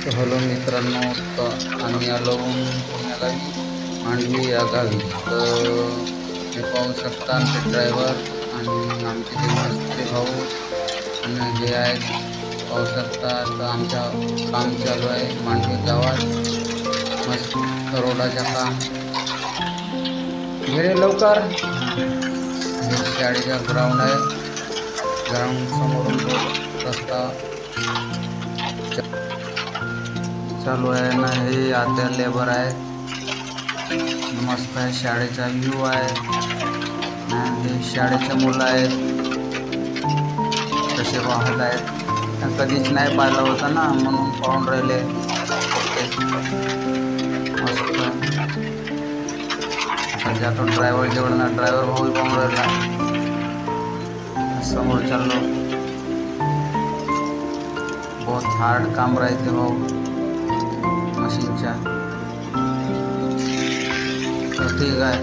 तर हॅलो मित्रांनो, तर आम्ही आलो पुण्यागावी मांडवी या गावी. तर हे पाहू शकता आमचे ड्रायव्हर आणि आमचे जे मिस्त्री भाऊ आणि हे आहेत पाहू शकता. तर आमच्या काम चालू आहे मांडवी गावात, मस्त रोडाच्या काम. घे रे लवकर. हे शाळेचा ग्राउंड आहे. ग्राउंड समोरून रोड रस्ता चालू आहे ना. हे आता लेबर आहेत. मस्त आहे, शाळेचा व्ह्यू आहे. हे शाळेचे मुलं आहेत, कसे वाहत आहेत. कधीच नाही पाहिलं होतं ना, म्हणून पाहून राहिले. ओके, मस्त. आता जातो ड्रायव्हर जवळ ना, ड्रायव्हर भाऊ पाहून राहिला. समोर चाललो. बहुत हार्ड काम राहते भाऊ मशीनच्या. तर ठीक आहे.